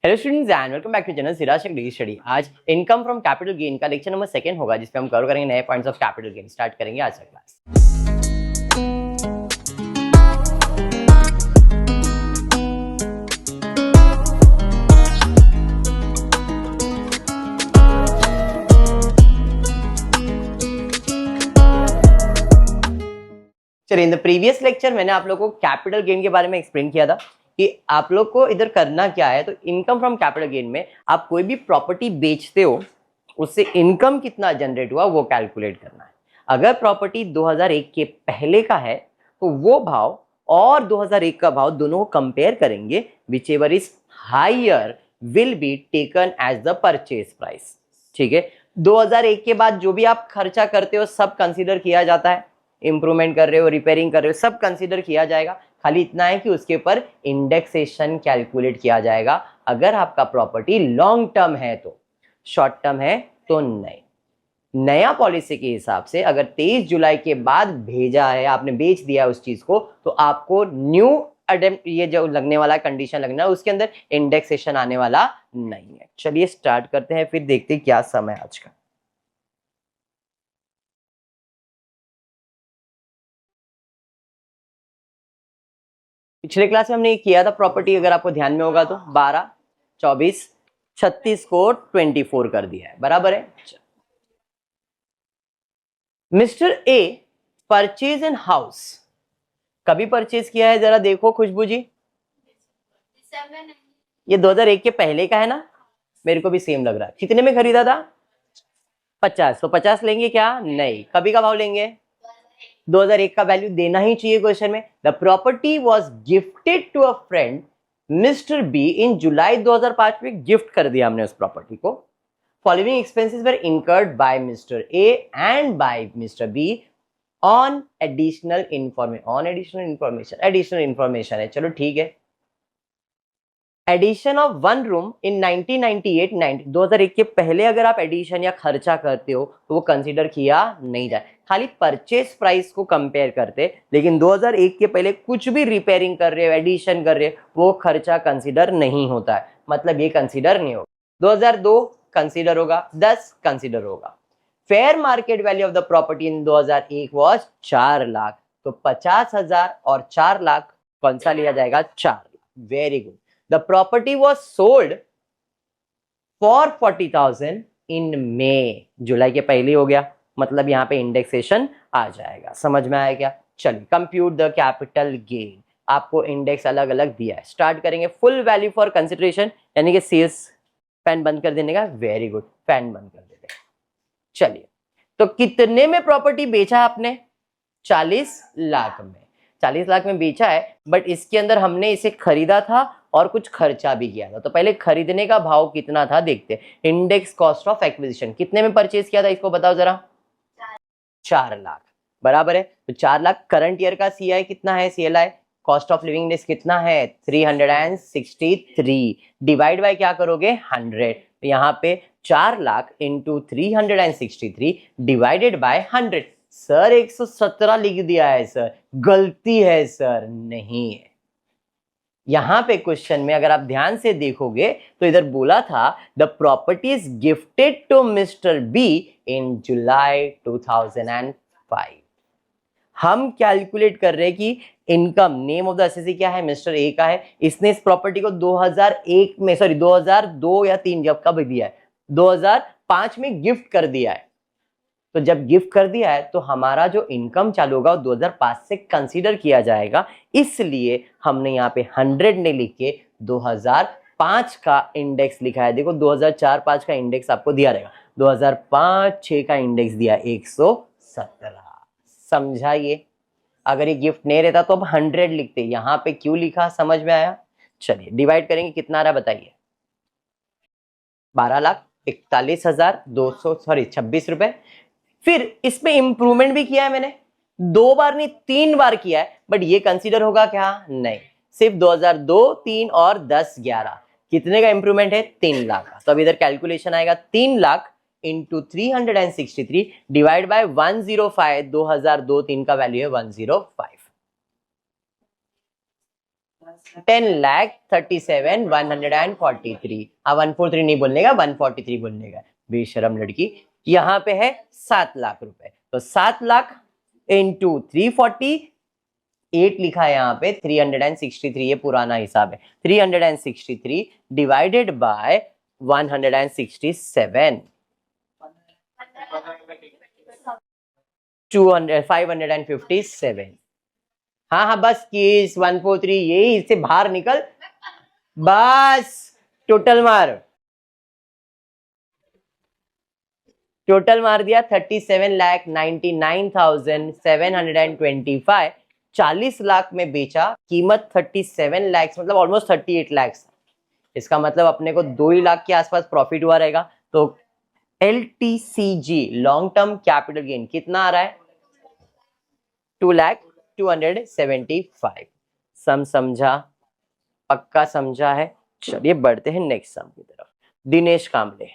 Hello students and welcome back to channel Siraj degree study. आज income from capital gain का lecture number 2 होगा, जिसमें हम कवर करेंगे नए points of capital gain. Start करेंगे आज का क्लास। चलिए, इन द प्रीवियस लेक्चर मैंने आप लोगों को कैपिटल गेन के बारे में एक्सप्लेन किया था कि आप लोग को इधर करना क्या है। तो इनकम फ्रॉम कैपिटल गेन में आप कोई भी प्रॉपर्टी बेचते हो, उससे इनकम कितना जनरेट हुआ वो कैलकुलेट करना है। अगर प्रॉपर्टी 2001 के पहले का है तो वो भाव और 2001 का भाव दोनों को कंपेयर करेंगे। Whichever is higher will be taken as the purchase price. ठीक है, 2001 के बाद जो भी आप खर्चा करते हो सब कंसिडर किया जाता है। इंप्रूवमेंट कर रहे हो, रिपेयरिंग कर रहे हो, सब कंसीडर किया जाएगा। खाली इतना है कि उसके ऊपर इंडेक्सेशन कैलकुलेट किया जाएगा। अगर आपका प्रॉपर्टी लॉन्ग टर्म है तो, शॉर्ट टर्म है तो नहीं। नया पॉलिसी के हिसाब से अगर 23 जुलाई के बाद भेजा है, आपने बेच दिया उस चीज को, तो आपको न्यू ये जो लगने वाला कंडीशन लगना है, उसके अंदर इंडेक्सेशन आने वाला नहीं है। चलिए स्टार्ट करते हैं, फिर देखते हैं क्या समय आज का। पिछले क्लास में हमने ये किया था प्रॉपर्टी, अगर आपको ध्यान में होगा तो 12, 24, 36 को 24 कर दिया है, बराबर है। Mister A purchase an house, कभी परचेज किया है जरा देखो खुशबू जी। ये 2001 के पहले का है ना, मेरे को भी सेम लग रहा है। कितने में खरीदा था? 50। तो 50 लेंगे क्या? नहीं। कभी का भाव लेंगे? 2001 का वैल्यू देना ही चाहिए क्वेश्चन में। The property was gifted to a friend mister B in July 2005 में गिफ्ट कर दिया हमने उस प्रॉपर्टी को। Following expenses were incurred by mister A and by mister B on additional information है। चलो ठीक है। Addition of one room in 1998 2001 के पहले अगर आप एडिशन या खर्चा करते हो तो वो कंसीडर किया नहीं जाए, खाली परचेस प्राइस को कंपेयर करते। लेकिन 2001 के पहले कुछ भी रिपेयरिंग कर रहे हो, एडिशन कर रहे हो, वो खर्चा कंसीडर नहीं होता है, मतलब ये कंसीडर नहीं होगा। 2002 कंसीडर होगा, 10 कंसीडर होगा। Fair market value of the property in 2001 was 4 lakh. तो 50,000 और 4 लाख कौन सा लिया जाएगा? 4 lakh. Very good. The property was sold for 40,000 in May। जुलाई के पहले हो गया, मतलब यहाँ पे इंडेक्सेशन आ जाएगा। समझ में आया क्या? चलिए, कंप्यूट द कैपिटल गेन। आपको इंडेक्स अलग अलग दिया है। स्टार्ट करेंगे फुल वैल्यू फॉर कंसिडरेशन, यानी कि सेल्स। फैन बंद कर देने का। वेरी गुड, फैन बंद कर देते हैं। चलिए, तो कितने में प्रॉपर्टी बेचा आपने? 40 लाख में। 40 लाख में बेचा है, बट इसके अंदर हमने इसे खरीदा था और कुछ खर्चा भी किया था। तो पहले खरीदने का भाव कितना था देखते हैं। इंडेक्स कॉस्ट ऑफ एक्विजिशन, कितने में परचेज किया था इसको बताओ जरा? 4 लाख, बराबर है। तो 4 लाख करंट ईयर का सीआई कितना है? CLI cost of living index कितना है? 363। डिवाइड बाय क्या करोगे? 100। तो यहाँ पे 4 lakh into 363 divided by 100। Sir 117 लिख दिया है सर, गलती है सर, नहीं है। यहां पे क्वेश्चन में अगर आप ध्यान से देखोगे तो इधर बोला था the property is gifted to mister B in July 2005। हम कैलकुलेट कर रहे हैं कि income, name of the assessee क्या है? मिस्टर ए का है। इसने इस प्रॉपर्टी को 2001 में, सॉरी 2002 या 3, जब कब दिया है? 2005 में गिफ्ट कर दिया है। तो जब गिफ्ट कर दिया है तो हमारा जो इनकम चालू होगा वो 2005 से कंसीडर किया जाएगा। इसलिए हमने यहाँ पे 100 ने लिख के 2005 का इंडेक्स लिखा है। देखो 2004-5 का इंडेक्स आपको दिया रहेगा, 2005-6 का इंडेक्स दिया 117। समझाइए, अगर ये गिफ्ट नहीं रहता तो अब 100 लिखते। यहाँ पे क्यों लिखा, समझ में आया? चलिए डिवाइड करेंगे, कितना आ रहा बताइए? 12,41,226 रुपए। फिर इसमें इंप्रूवमेंट भी किया है मैंने, 2 बार नहीं 3 बार किया है, बट ये कंसीडर होगा क्या? नहीं। सिर्फ 2002, 3 और 10, 11, कितने का इंप्रूवमेंट है? 3 लाख का। तो अब इधर कैलकुलेशन आएगा 3 लाख इंटू 363 डिवाइड बाय 105। 2002-3 का वैल्यू है 105। 10,37,143। हाँ 143 नहीं बोलने का, 143 बोलने का, बेशरम लड़की। यहाँ पे है 7 लाख रुपए, तो 7 लाख इंटू 348 लिखा है यहाँ पे 363, ये पुराना हिसाब है। 363 डिवाइडेड बाय 167, 557। हाँ हाँ बस किस 143, यही इससे बाहर निकल, बस टोटल मार, टोटल मार दिया 37,99,725। 40 लाख में बेचा, कीमत 37 लाख, मतलब ऑलमोस्ट 38 लाख। इसका मतलब अपने को 2 ही लाख के आसपास प्रॉफिट हुआ रहेगा। तो LTCG long term capital gain कितना आ रहा है? 2,275। समझा? पक्का समझा है? चलिए बढ़ते हैं नेक्स्ट सम की तरफ। दिनेश कांबले,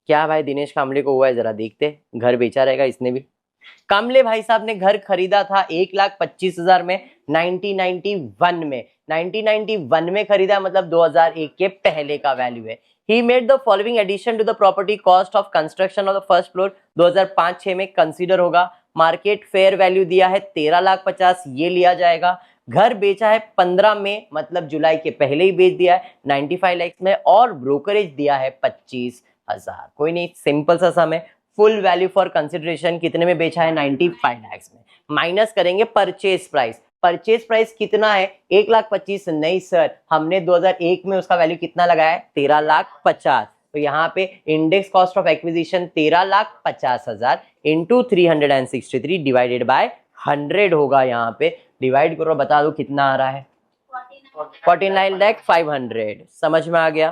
क्या भाई दिनेश कांबले को हुआ है जरा देखते, घर बेचा रहेगा इसने भी। कांबले भाई साहब ने घर खरीदा था 1,25,000 में 1991 में। 1991 में खरीदा, मतलब 2001 के पहले का वैल्यू है। He made the following addition to the property, cost of construction of the first floor 2005-6 में कंसीडर होगा। मार्केट फेयर वैल्यू दिया है 13,50,000, ये लिया जाएगा। घर बेचा है 15 में, मतलब जुलाई के पहले ही बेच दिया है 95 लाख में, और ब्रोकरेज दिया है 25,000। कोई नहीं, सिंपल सा सम है। फुल वैल्यू फॉर कंसिडरेशन कितने में बेचा है? 95 लाख में। माइनस करेंगे परचेज प्राइस। परचेज प्राइस कितना है? 1,25,000 नहीं सर, हमने 2001 में उसका वैल्यू कितना लगाया है? 13,50,000। तो यहाँ पे index cost of acquisition 13,50,000 into 363 divided by 100 होगा। यहाँ पे डिवाइड करो, बता दो कितना आ रहा है? 49,500। समझ में आ गया?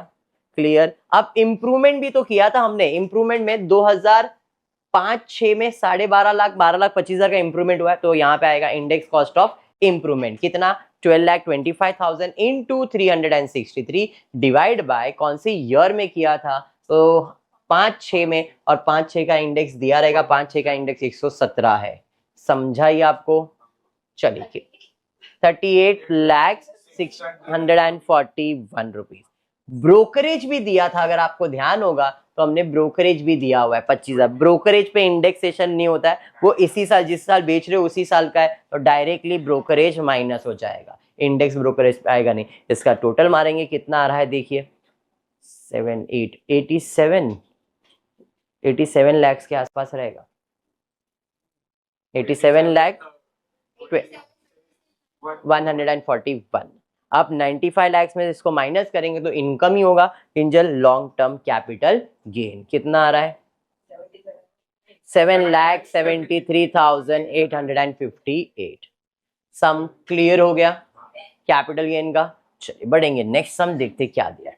क्लियर। अब इंप्रूवमेंट भी तो किया था हमने। इंप्रूवमेंट में 2005-6 में 12.5 लाख, 12,25,000 का इंप्रूवमेंट हुआ है। तो यहाँ पे आएगा इंडेक्स कॉस्ट ऑफ इंप्रूवमेंट कितना? 12,25,000 इंटू 363 डिवाइड बाय कौन सी ईयर में किया था? तो 5-6 में, और 5-6 का इंडेक्स दिया रहेगा, 5-6 का इंडेक्स 117 है। समझा ही आपको? चलिए 38,641 रुपीज। ब्रोकरेज भी दिया था, अगर आपको ध्यान होगा तो हमने ब्रोकरेज भी दिया हुआ है 25,000। ब्रोकरेज पे इंडेक्सेशन नहीं होता है, वो इसी साल, जिस साल बेच रहे हो उसी साल का है, तो डायरेक्टली ब्रोकरेज माइनस हो जाएगा, इंडेक्स ब्रोकरेज आएगा नहीं। इसका टोटल मारेंगे कितना आ रहा है देखिए, 87 लाख के आसपास रहेगा। 87 लाख 141। अब 95 लाख में इसको माइनस करेंगे तो इनकम ही होगा। इंजल लॉन्ग टर्म कैपिटल गेन कितना आ रहा है? 7,73,858। सम क्लियर हो गया कैपिटल गेन का। चलिए बढ़ेंगे, नेक्स्ट सम देखते क्या दिया है।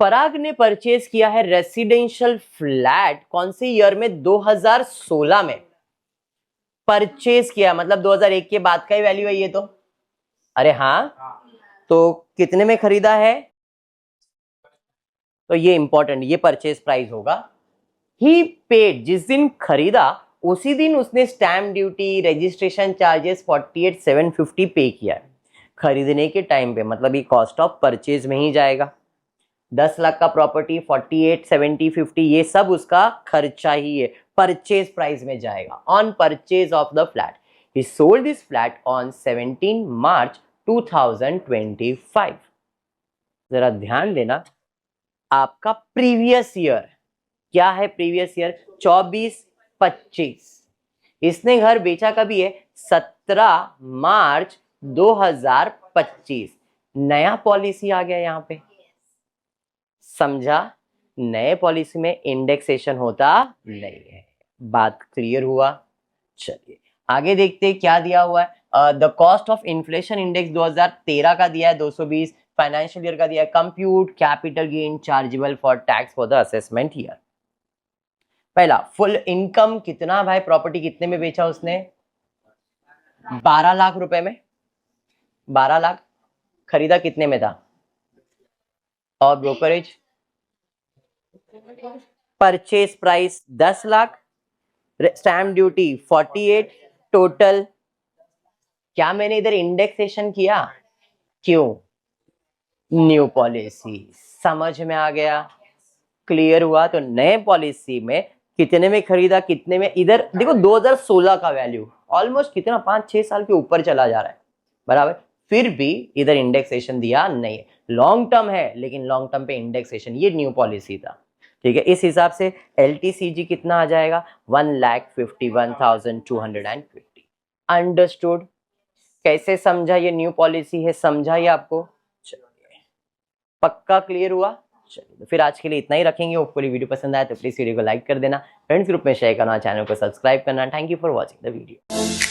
पराग ने परचेज किया है रेसिडेंशियल फ्लैट कौन सी ईयर में? 2016 में परचेज किया, मतलब 2001 के बाद का ही वैल्यू है ये तो। अरे हाँ, तो कितने में खरीदा है? तो ये इंपॉर्टेंट, ये परचेज प्राइस होगा। ही पेड, जिस दिन खरीदा उसी दिन उसने स्टैम्प ड्यूटी, रजिस्ट्रेशन चार्जेस 48,750 पे किया है खरीदने के टाइम पे, मतलब ये कॉस्ट ऑफ परचेज में ही जाएगा। 10 लाख का प्रॉपर्टी 48,750, ये सब उसका खर्चा ही है, परचेज प्राइस में जाएगा। On purchase of the flat, he sold this flat on 17 मार्च 2025। जरा ध्यान देना, आपका प्रीवियस ईयर क्या है? Previous year 24-25। इसने घर बेचा कभी है? 17 मार्च 2025। नया पॉलिसी आ गया यहाँ पे, समझा? नए पॉलिसी में इंडेक्सेशन होता नहीं है। बात क्लियर हुआ? चलिए आगे देखते हैं क्या दिया हुआ है। The cost of inflation index 2013 का दिया है 220, फाइनेंशियल ईयर का दिया है। Compute capital gain chargeable for tax for the assessment year. पहला फुल इनकम कितना भाई? प्रॉपर्टी कितने में बेचा उसने? 12 लाख रुपए में। 12 लाख खरीदा कितने में था? और brokerage, purchase price 10 lakh, stamp duty 48, total क्या मैंने इधर इंडेक्सेशन किया? क्यों? New policy. समझ में आ गया? क्लियर हुआ? तो नए पॉलिसी में कितने में खरीदा, कितने में, इधर देखो 2016 का वैल्यू ऑलमोस्ट कितना 5-6 साल के ऊपर चला जा रहा है, बराबर। फिर भी इधर इंडेक्सेशन दिया नहीं है, लॉन्ग टर्म है लेकिन लॉन्ग टर्म पे इंडेक्सेशन, ये न्यू पॉलिसी था, ठीक है। इस हिसाब से LTCG कितना आ जाएगा? 1,51,250। अंडरस्टूड? कैसे समझा ये न्यू पॉलिसी है, समझा ये आपको? चलिए, पक्का क्लियर हुआ? चलिए, तो फिर आज के लिए इतना ही रखेंगे। होपफुली वीडियो पसंद आया तो प्लीज वीडियो को लाइक कर देना, फ्रेंड्स ग्रुप में शेयर करना, चैनल को सब्सक्राइब करना। Thank you for watching the video.